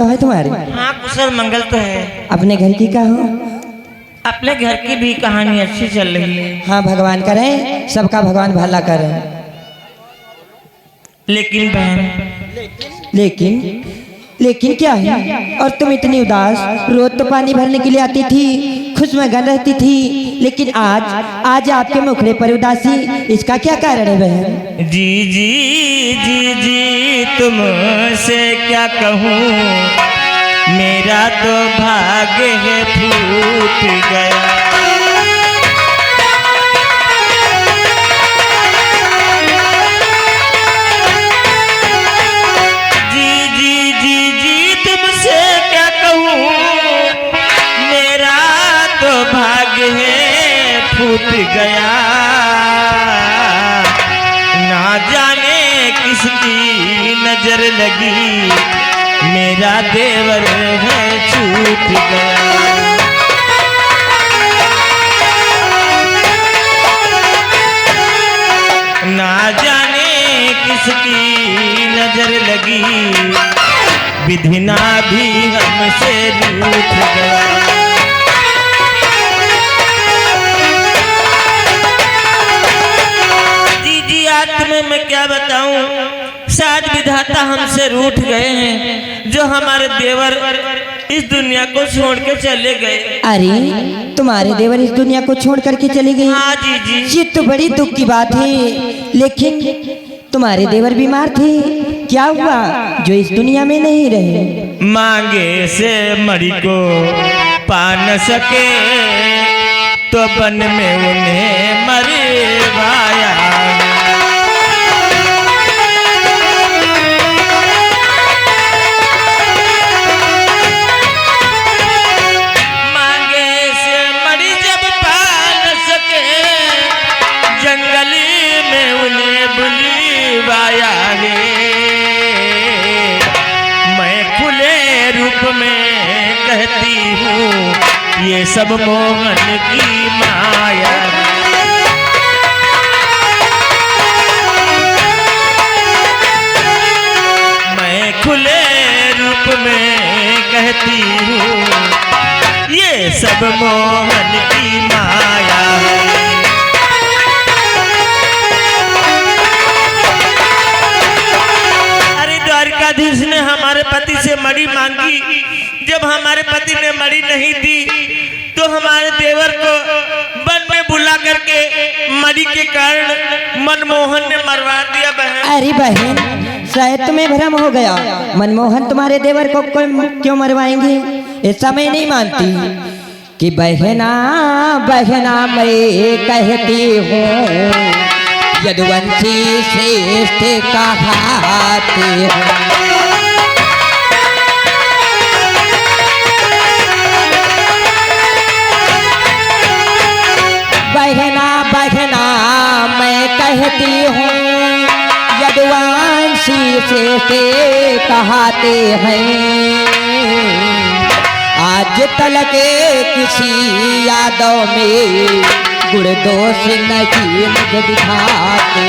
तो है तुम्हारी? हाँ कुशल मंगल तो है। अपने घर की का हो? अपने घर की भी कहानी अच्छी चल रही है। हाँ भगवान करे, सबका भगवान भला करे। लेकिन बहन लेकिन क्या है? और तुम इतनी उदास, रोज तो पानी भरने के लिए आती थी, खुशमगन रहती थी, लेकिन आज आपके मुखड़े पर उदासी, इसका क्या कारण है बहन? जी जी जी जी तुमसे क्या कहूँ, मेरा तो भाग्य है फूट गया। फूट गया ना जाने किसकी नजर लगी, मेरा देवर है छूट गया। ना जाने किसकी नजर लगी, विधिना भी हमसे रूठ गया। तुम्हें मैं क्या बताऊं, शायद विधाता हमसे रूठ गए हैं, जो हमारे देवर इस दुनिया को छोड़ के चले गए। अरे तुम्हारे देवर इस दुनिया को छोड़ करके चले गए? हाँ जी जी। ये तो बड़ी दुख की बात है, लेकिन तुम्हारे देवर बीमार थे, क्या हुआ जो इस दुनिया में नहीं रहे? मांगे से मरी को पा न सके, तो बन में उन्हें मरवाया। कहती हूँ ये सब मोहन की माया। मैं खुले रूप में कहती हूँ ये सब मोहन की माया। अरे द्वारिकाधीश ने हमारे पति से मणि मांगी, जब हमारे पति ने मणि नहीं दी तो हमारे देवर को वन में बुला करके मणि के कारण मनमोहन ने मरवा दिया। बहन अरे बहन, शायद तुम्हें भ्रम हो गया, मनमोहन तुम्हारे देवर को क्यों मरवाएंगे? ऐसा मैं नहीं मानती कि बहना बहना मैं कहती हूँ, यदुवंशी श्रेष्ठ कहाते हैं। बहना बहना मैं कहती हूँ, यदुवंशी से कहते हैं। आज तलक किसी यादों में गुण दोष नहीं मुझे दिखाते।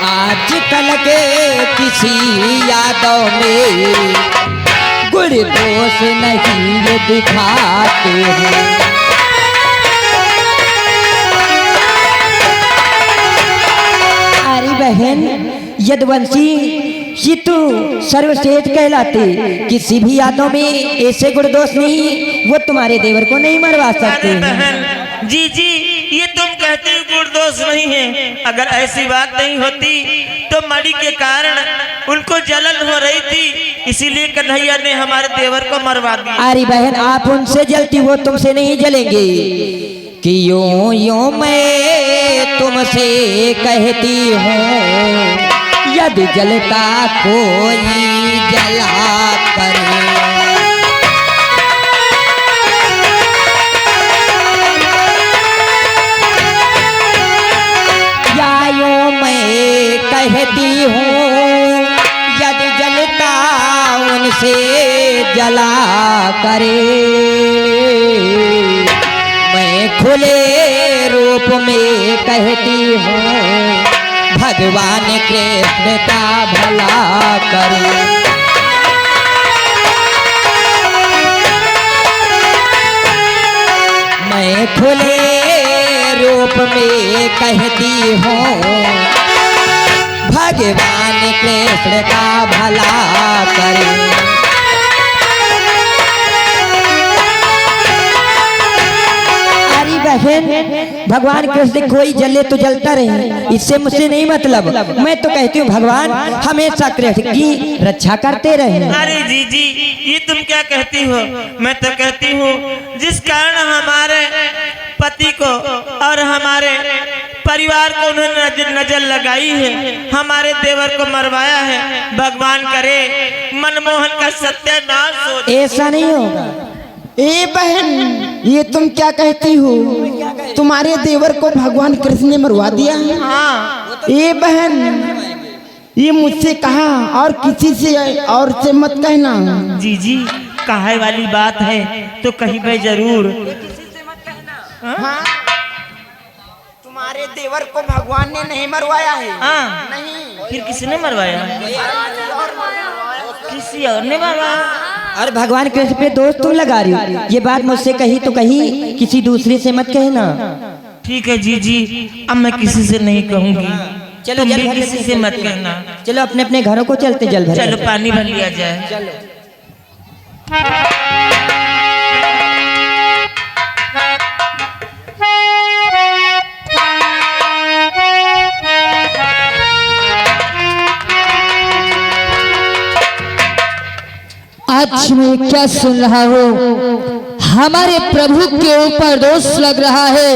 आज तलक किसी यादों में गुण दोष नहीं ये दिखाते हैं। अरे बहन, यदुवंशी ये तो सर्वश्रेष्ठ कहलाते, किसी भी यादों में ऐसे गुण दोष नहीं, वो तुम्हारे देवर को नहीं मरवा सकते। बहन जी जी, ये तुम कहते हो गुण दोष नहीं है, अगर ऐसी बात नहीं होती तो मणि के कारण उनको जलन हो रही थी, इसीलिए कन्हैया ने हमारे देवर को मरवा दिया। अरे बहन, आप उनसे जलती, वो तुमसे नहीं जलेंगे। कि यूं यूं मैं तुमसे कहती हूँ, यदि जलता कोई जला करे। या यूं मैं कहती हूँ, यदि जलता उनसे जला करे। मैं खुले रूप में कहती हूँ, भगवान कृष्ण का भला करे। मैं खुले रूप में कहती हूँ भगवान कृष्ण का भला करे। अरे बहन, भगवान कृष्ण कोई जले तो जलता रहे, इससे मुझसे नहीं मतलब। मैं तो कहती हूँ भगवान हमेशा कृष्ण की रक्षा करते रहे। अरे जी ये तुम क्या कहती हो? मैं तो कहती हूँ जिस कारण हमारे पति को और हमारे परिवार को उन्होंने नजर लगाई है, हमारे देवर को मरवाया है, भगवान करे मनमोहन का सत्यानाश हो। ऐसा नहीं होगा। ए बहन, ये तुम क्या कहती हो? तुम्हारे देवर को भगवान कृष्ण ने मरवा दिया है? हाँ। ए बहन, ये मुझसे कहा और किसी से और से मत कहना। जी कहे वाली बात है तो कहीं पे जरूर। हाँ? तुम्हारे देवर को भगवान ने नहीं मरवाया है। हाँ। नहीं। फिर किसने मरवाया? किसी और ने मरवाया। और भगवान कृष्ण पे दोष तुम लगा रही हो। ये बात मुझसे कही तो कही, किसी दूसरे से मत कहना। ठीक है जी अब मैं किसी से नहीं कहूँगी। चलो तुम जल भी भर किसी से मत कहना। चलो अपने अपने घरों को चलते जल भर। चलो पानी भर लिया जाए। चलो। आज मैं क्या सुन रहा हूँ? हमारे प्रभु के ऊपर दोष लग रहा है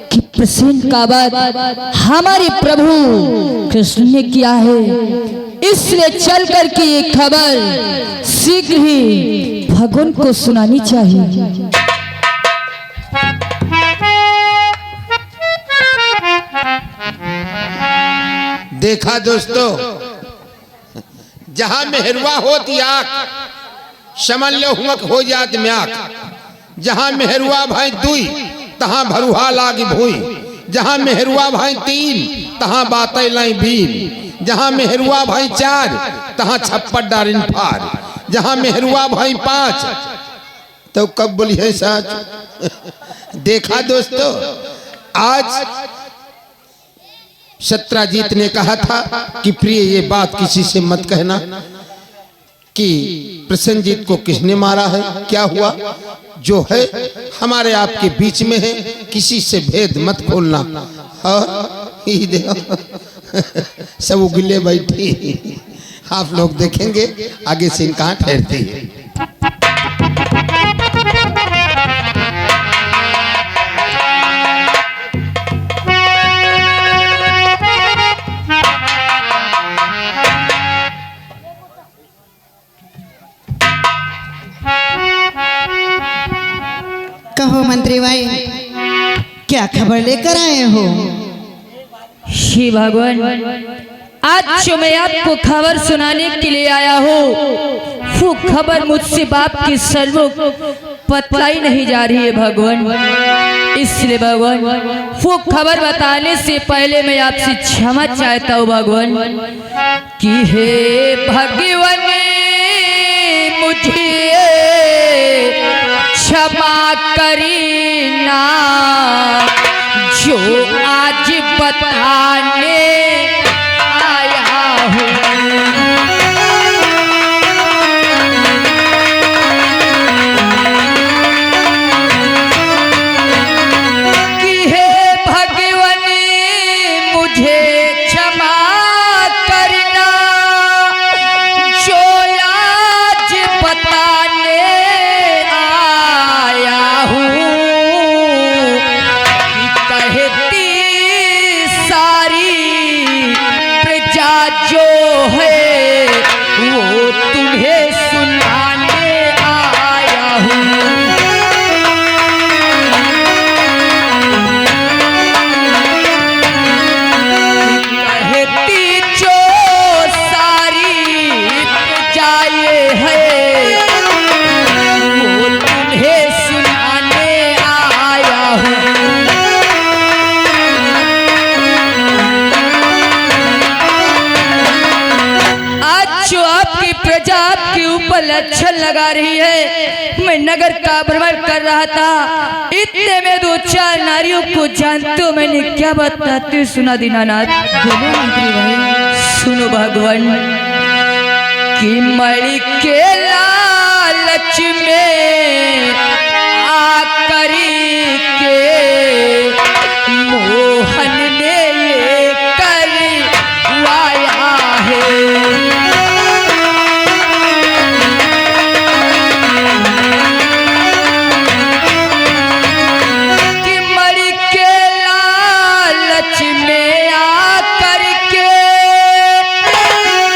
कि प्रसन्न का बाद हमारे प्रभु कृष्ण ने किया है, इसलिए चल कर के ये खबर शीघ्र ही भगवान को सुनानी चाहिए। देखा दोस्तों, जहां मेहरवा होती आख समझ लो हुमक हो जात म्याक। जहां मेहरवा भाई दुई तहां भरुहा लागी भूई। जहां मेहरवा भाई तीन तहां बातें लाई बीन। जहां मेहरवा भाई चार तहां छप्पड़ डारिन फार। जहां मेहरवा भाई पांच तो कब बोली है सच। देखा दोस्तों, आज सत्राजीत ने कहा था कि प्रिय ये बात किसी से मत कहना कि प्रसन्नजीत को किसने मारा है, क्या हुआ। जो है हमारे आपके बीच में है, किसी से भेद मत खोलना। हाँ, ये देखो सब उगले बैठी। आप लोग देखेंगे आगे से कहाँ ठहरती है। कहो मंत्री भाई, क्या खबर लेकर आए हो? श्री भगवान, आज जो मैं आपको खबर सुनाने के लिए आया हूँ, वो खबर मुझसे बाप की सन्मुख बतलाई नहीं जा रही है भगवान। इसलिए भगवान, वो खबर बताने से पहले मैं आपसे क्षमा चाहता हूँ भगवान कि हे भगवान मुझे क्षमा करीना, जो आज बताने आया हूँ। कि हे भगवान मुझे क्षमा करना, जो आज बताने जो है वो तुम्हें सुनाने आया हूँ। कहती जो सारी प्रजाए है वो तुम्हें सुनाने आया हूँ। जो आपकी प्रजा आपके ऊपर लक्षण लगा रही है। मैं नगर का भ्रमण कर रहा था, इतने में 2-4 नारियों को जानते हो मैंने क्या बताते हो? सुना दीनानाथ। बोलो मंत्री भाई। सुनो भगवान कि मणि के लालच में आकर के मोहन ने ये करवाया है। कि मणि के लालच में आकर के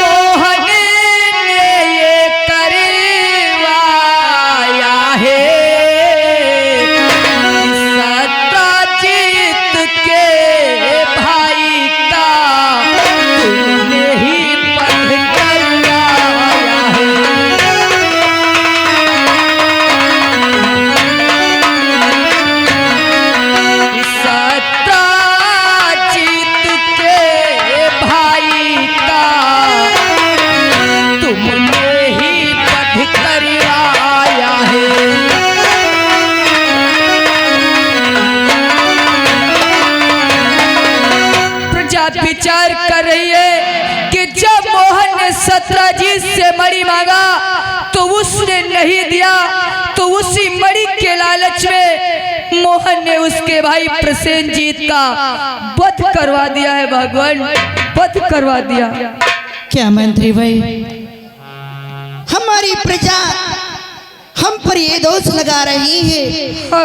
मोहन ने ये करवाया है। सत्यजीत के भाई का तुमने ही पद करवाया है। सत्यजीत के भाई का तुमने ही पद करवाया है। प्रजा विचार कर रही है कि जब मोहन ने सत्यजीत से मणि मांगा तो उसने नहीं दिया, तो उसी मणि के लालच में मोहन ने उसके भाई प्रसेनजीत का वध करवा दिया है। भगवान, वध करवा दिया। क्या मंत्री भाई, हमारी प्रजा हम पर ये दोष लगा रही है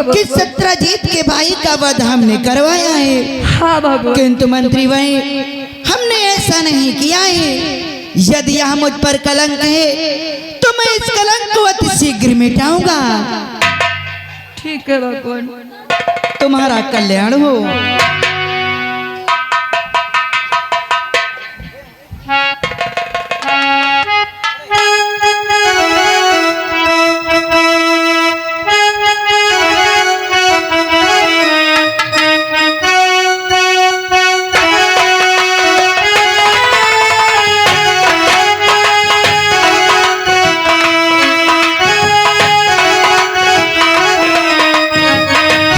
कि सत्यजीत के भाई का वध हमने करवाया है। हाँ भगवान। किंतु मंत्री भाई, हमने ऐसा नहीं किया है। यदि यह मुझ पर कलंक है तो मैं इस कलंक को अति शीघ्र मिटाऊंगा। ठीक है भगवान। तुम्हारा कल्याण हो।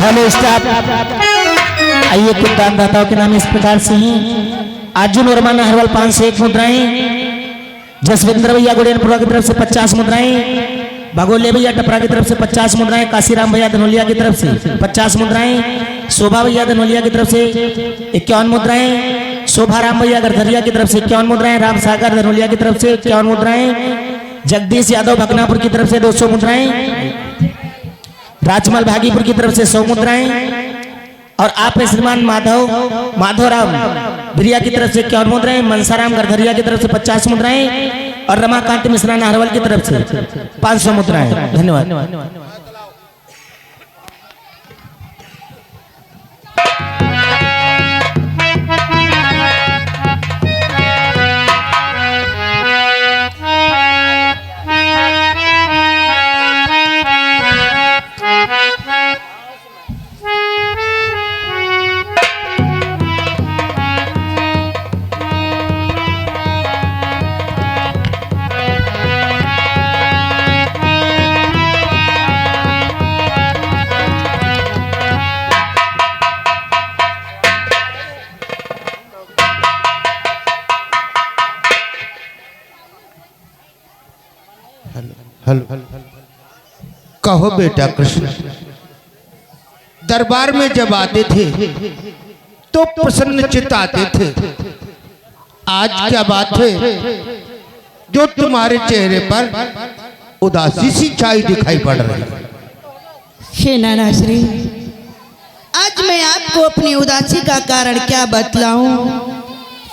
हेलो स्टाफ, आइए कुछ दानदाताओं के नाम इस प्रकार से हैं। अर्जुन वर्मा नहरवाल 501 मुद्राएं, जसविंद्र भैया गुड़ियनपुरा की तरफ से 50 मुद्राएं, भगोले भैया टपरा की तरफ से 50 मुद्राएं, काशीराम भैया धनोलिया की तरफ से 50 मुद्राएं, शोभा भैया धनोलिया की तरफ से 51 मुद्राएं, शोभाराम भैया गरधरिया की तरफ से 51 मुद्राएं, राम सागर धनोलिया की तरफ से 51 मुद्राएं, जगदीश यादव भगनापुर की तरफ से 200 मुद्राएं, राजमल भागीपुर की तरफ से 100 मुद्राएं, और आप श्रीमान माधवराम बिरिया की तरफ से 51 मुद्राएं, मनसाराम गरधरिया की तरफ से 50 मुद्राएं, और रमाकांत मिश्रा नाहरवाल की तरफ से 500 मुद्राएं। धन्यवाद। कहो बेटा कृष्ण, दरबार में जब आते थे तो प्रसन्न चित्त आते थे। आज क्या बात है जो तुम्हारे चेहरे पर उदासी सी छाई दिखाई पड़ रही है? हे नानाश्री, आज मैं आपको अपनी उदासी का कारण क्या बतलाऊं?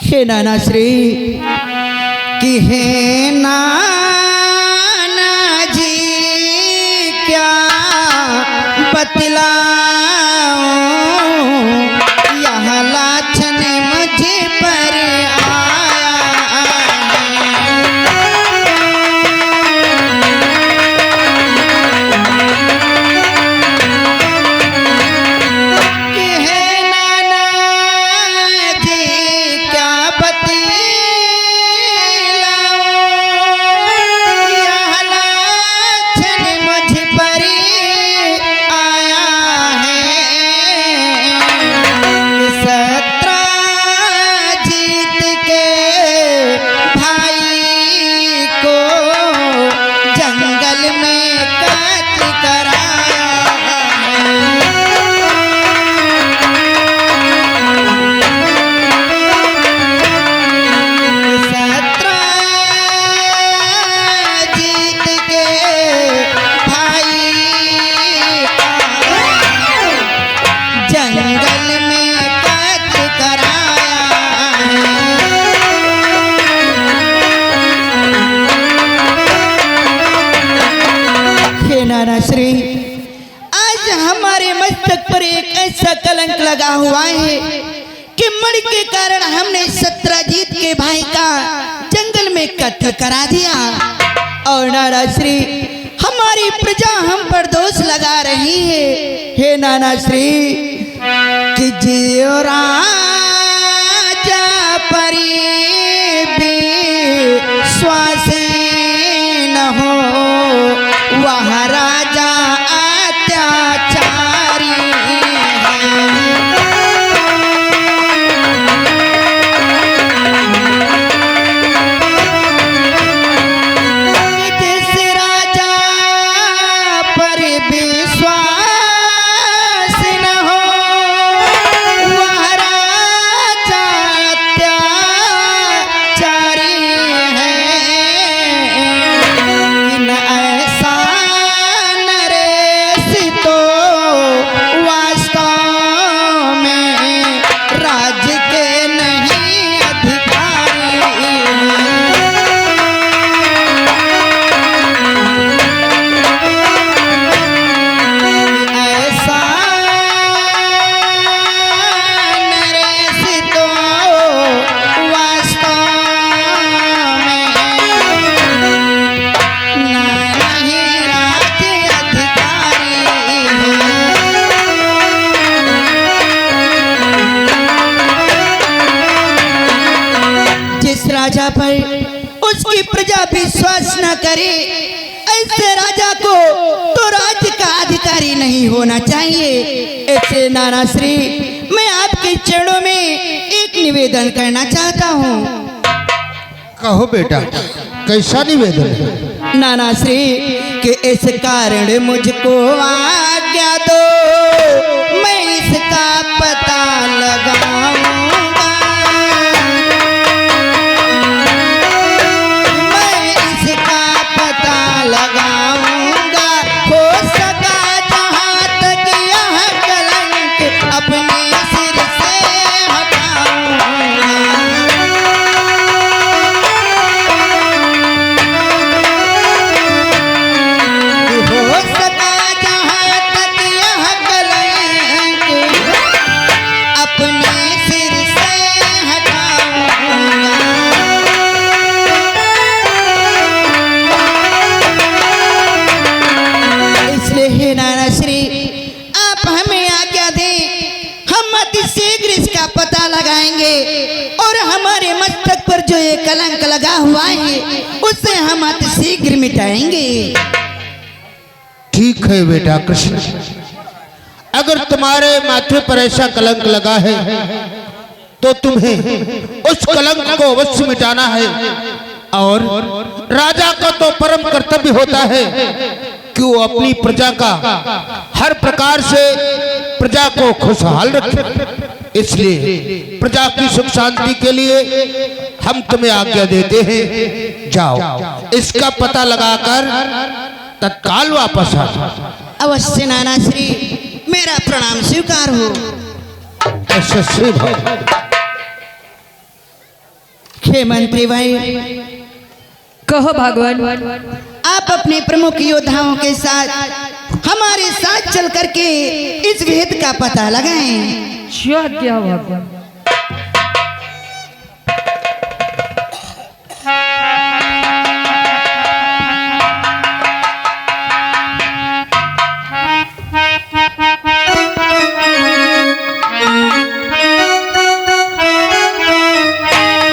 हे नानाश्री, कि हे नाना जी क्या बतलाऊं, यह लाछन मुझे पर आया कि हे नाना जी क्या बतलाऊं, लगा हुआ है कि मणि के कारण हमने सत्यजीत के भाई का जंगल में कत्ल करा दिया। और नाना श्री हमारी प्रजा हम पर दोष लगा रही है। हे नाना श्री कि जियो राजा परी विश्वास न हो, वह राजा अत्याचारी है। जिस राजा पर विश्वास न हो, वह राजा अत्याचारी है। कि न ऐसा नरेश तो वास्तव में राज्य के नहीं अधिकारी ऐसा नरेश तो वास्तव में नहीं राज्य अधिकारी जिस राजा पर उसकी प्रजा विश्वास न करे, ऐसे राजा को तो राज्य का अधिकारी नहीं होना चाहिए। ऐसे नाना श्री मैं आपके चरणों में एक निवेदन करना चाहता हूँ। कहो बेटा, कैसा निवेदन है? नाना श्री कि इस कारण मुझको आज्ञा दो, मैं इसका पता लगाऊंगा। मैं इसका पता लगाऊंगा। हो सका जहाँ तक यह कलंक अपने सिर से हटाऊंगा। हो सका जहाँ तक यह कलंक अपने सिर से हटाऊंगा। इसलिए हे नाना श्री आप हमें आज्ञा दें, हम अति शीघ्र इसका पता लगाएंगे और हमारे मस्तक पर जो ये कलंक लगा हुआ है उसे हम अति शीघ्र मिटाएंगे। ठीक है बेटा कृष्ण, अगर तुम्हारे माथे पर ऐसा कलंक लगा है तो तुम्हें उस कलंक को अवश्य मिटाना है। और राजा का तो परम कर्तव्य होता है कि वो अपनी प्रजा का हर प्रकार से प्रजा को खुशहाल रखे। इसलिए प्रजा की सुख शांति के लिए हम तुम्हें आज्ञा देते हैं, जाओ इसका पता लगाकर तत्काल वापस आ जाओ। अवश्य नाना श्री, मेरा प्रणाम स्वीकार हो। यशस्वी भव। हे मंत्री भाई, कहो भगवान। आप अपने प्रमुख योद्धाओं के साथ हमारे साथ चल करके इस भेद का पता लगाएं। क्या भगवान।